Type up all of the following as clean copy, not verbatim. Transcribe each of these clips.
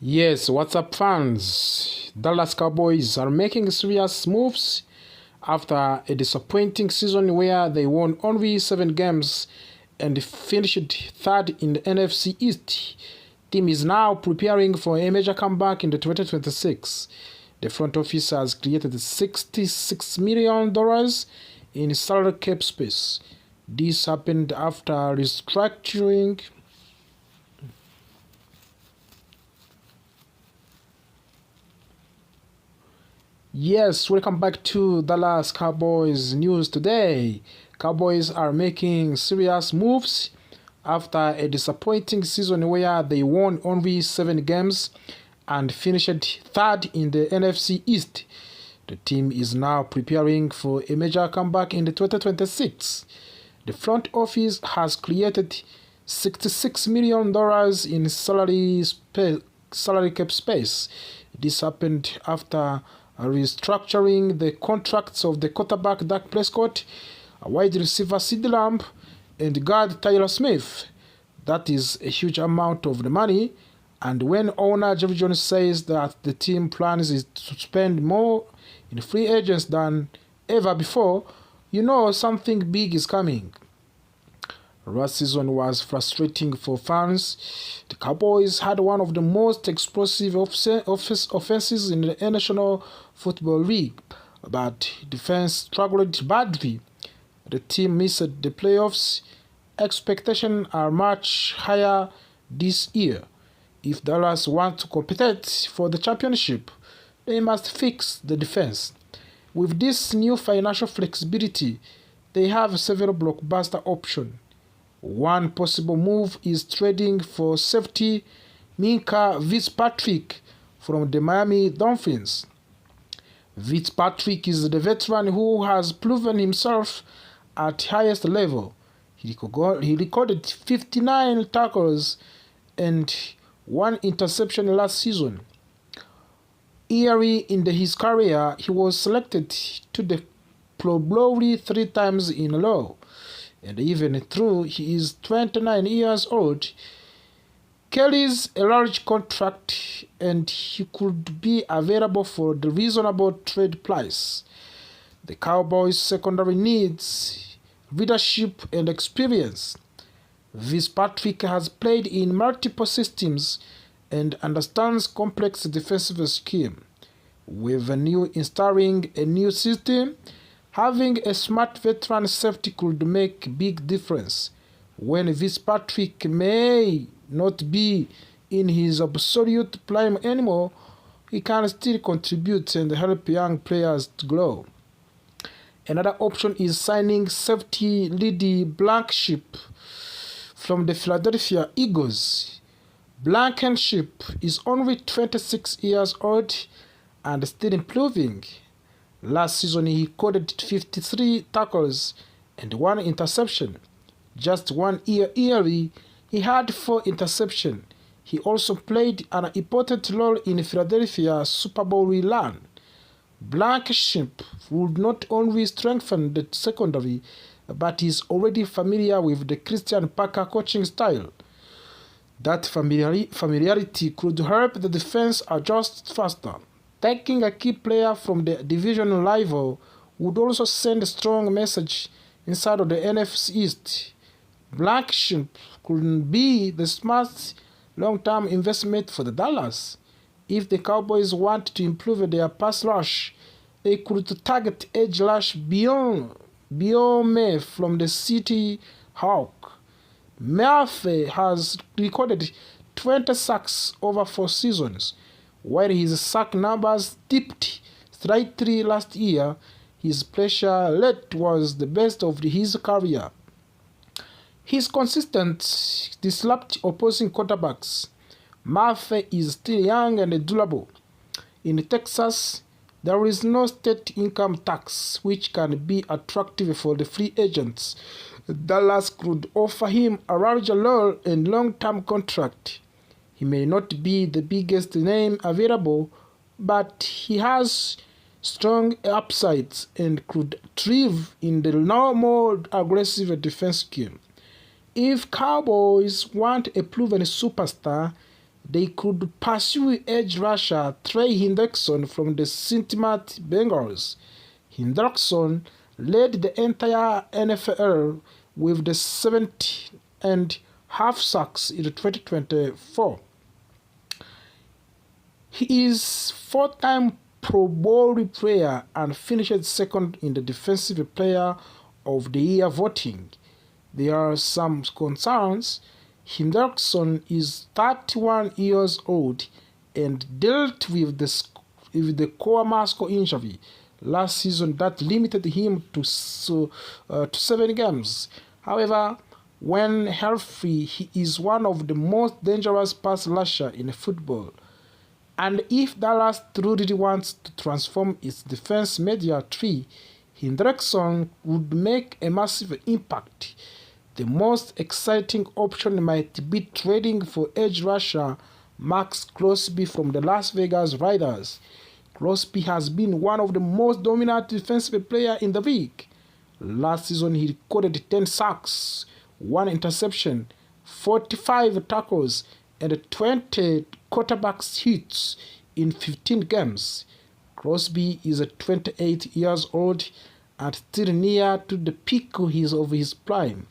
Yes, what's up, fans? Dallas Cowboys are making serious moves after a disappointing season where they won only 7 games and finished third in the NFC East. Team is now preparing for a major comeback in the 2026. The front office has created $66 million in salary cap space. This happened after restructuring. Yes, welcome back to Dallas Cowboys news today. Cowboys are making serious moves after a disappointing season where they won only 7 games and finished third in the NFC East. The team is now preparing for a major comeback in the 2026. The front office has created $66 million in salary cap space. This happened after restructuring the contracts of the quarterback Dak Prescott, wide receiver Ceedee Lamb, and guard Tyler Smith. That is a huge amount of the money, and when owner Jeff Jones says that the team plans is to spend more in free agents than ever before, you know something big is coming. Last season was frustrating for fans. The Cowboys had one of the most explosive offenses in the National Football League, but defense struggled badly. The team missed the playoffs. Expectations are much higher this year. If Dallas want to compete for the championship, they must fix the defense. With this new financial flexibility, they have several blockbuster options. One possible move is trading for safety Minka Fitzpatrick from the Miami Dolphins. Fitzpatrick is the veteran who has proven himself at highest level. He recorded 59 tackles and 1 interception last season. Early in his career, he was selected to the Pro Bowl 3 times in a row. And even though he is 29 years old, carries a large contract and he could be available for the reasonable trade price. The Cowboys' secondary needs leadership and experience. Fitzpatrick has played in multiple systems and understands complex defensive scheme. With a new installing a new system, having a smart veteran safety could make big difference. When Fitzpatrick may not be in his absolute prime anymore, he can still contribute and help young players to grow. Another option is signing safety Ceedee Blankenship from the Philadelphia Eagles. Blankenship is only 26 years old and still improving. Last season he recorded 53 tackles and 1 interception. Just 1 year early, he had 4 interceptions. He also played an important role in Philadelphia's Super Bowl run. Blankenship would not only strengthen the secondary, but is already familiar with the Christian Parker coaching style. That familiarity could help the defense adjust faster. Taking a key player from the division rival would also send a strong message inside of the NFC East. Blankenship could be the smart long-term investment for the Dallas. If the Cowboys want to improve their pass rush, they could target edge rush beyond May from the City Hawk. Murphy has recorded 20 sacks over 4 seasons. While his sack numbers dipped slightly last year, his pressure rate was the best of his career. He's consistent disrupt opposing quarterbacks. Murphy is still young and durable. In Texas, there is no state income tax, which can be attractive for the free agents. Dallas could offer him a larger role and long-term contract. He may not be the biggest name available, but he has strong upsides and could thrive in the now more aggressive defense scheme. If Cowboys want a proven superstar, they could pursue edge rusher Trey Hendrickson from the Cincinnati Bengals. Hendrickson led the entire NFL with the 70 and half sacks in 2024. He is four-time Pro Bowl player and finished second in the Defensive Player of the Year voting. There are some concerns. Hendrickson is 31 years old and dealt with the core muscle injury last season that limited him to 7 games. However, when healthy, he is one of the most dangerous pass rusher in football. And if Dallas truly wants to transform its defense media tree, Hendrickson would make a massive impact. The most exciting option might be trading for edge rusher Max Crosby from the Las Vegas Raiders. Crosby has been one of the most dominant defensive players in the league. Last season he recorded 10 sacks, 1 interception, 45 tackles, and 20 quarterback hits in 15 games. Crosby is 28 years old and still near to the peak of his prime.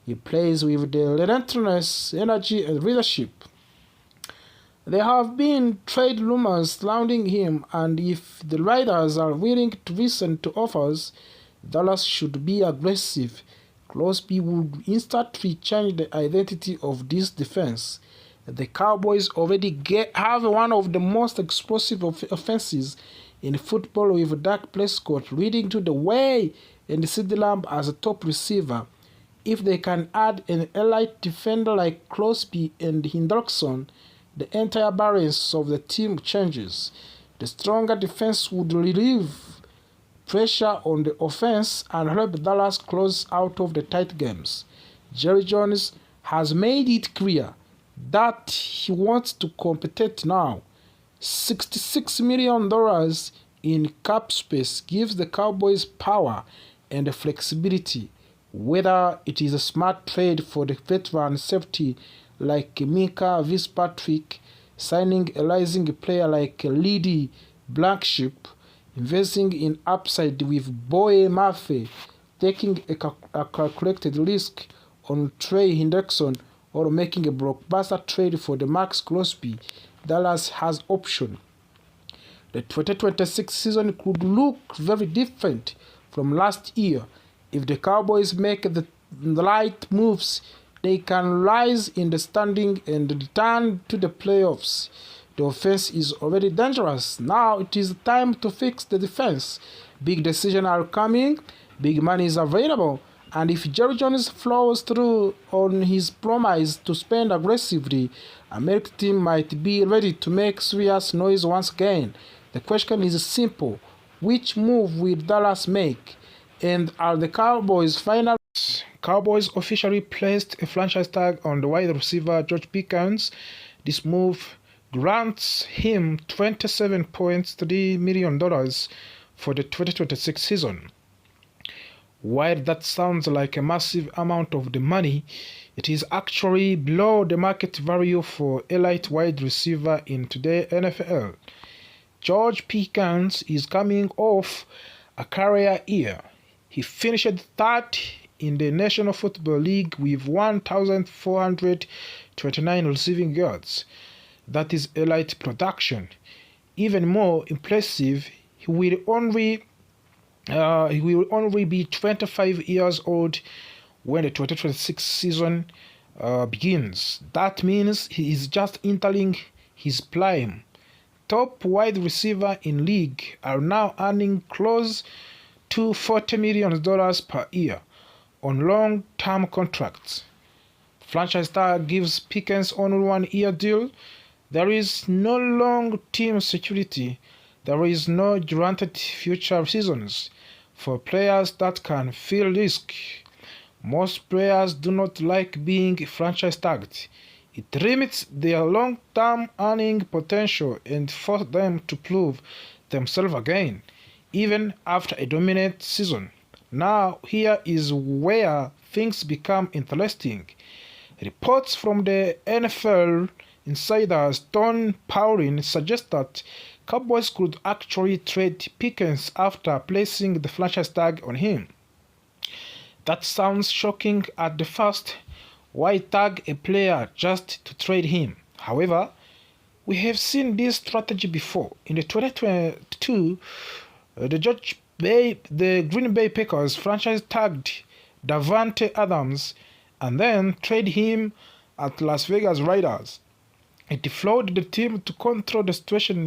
He plays with the relentless energy and leadership. There have been trade rumors surrounding him, and if the Raiders are willing to listen to offers, Dallas should be aggressive. Crosby would instantly change the identity of this defense. The Cowboys already have one of the most explosive offenses in football with Dak Prescott leading to the way and Ceedee Lamb as a top receiver. If they can add an elite defender like Crosby and Hendrickson, the entire balance of the team changes. The stronger defense would relieve pressure on the offense and help Dallas close out of the tight games. Jerry Jones has made it clear that he wants to compete now. $66 million in cap space gives the Cowboys power and flexibility. Whether it is a smart trade for the veteran safety like Minka Fitzpatrick, signing a rising player like Ceedee Blankenship, investing in upside with Boye Murphy, taking a calculated risk on Trey Hendrickson, or making a blockbuster trade for the Max Crosby, Dallas has option. The 2026 season could look very different from last year. If the Cowboys make the right moves, they can rise in the standing and return to the playoffs. The offense is already dangerous. Now it is time to fix the defense. Big decisions are coming, big money is available, and if Jerry Jones follows through on his promise to spend aggressively, American team might be ready to make serious noise once again. The question is simple: which move will Dallas make? And are the Cowboys final? Cowboys officially placed a franchise tag on the wide receiver George Pickens. This move grants him $27.3 million for the 2026 season. While that sounds like a massive amount of the money, it is actually below the market value for elite wide receiver in today's NFL. George Pickens is coming off a career year. He finished third in the National Football League with 1,429 receiving yards. That is elite production. Even more impressive, he will only be 25 years old when the 2026 season begins. That means he is just entering his prime. Top wide receiver in league are now earning close to $40 million per year on long-term contracts. Franchise tag gives Pickens only 1-year deal. There is no long-term security. There is no guaranteed future seasons for players that can feel risk. Most players do not like being franchise tagged. It limits their long-term earning potential and forces them to prove themselves again, even after a dominant season. Now, here is where things become interesting. Reports from the NFL insider Stone Powling suggests that Cowboys could actually trade Pickens after placing the franchise tag on him. That sounds shocking at the first. Why tag a player just to trade him? However, we have seen this strategy before. In the 2022, the Green Bay Packers franchise tagged Davante Adams and then traded him at Las Vegas Raiders. It flowed the team to control the situation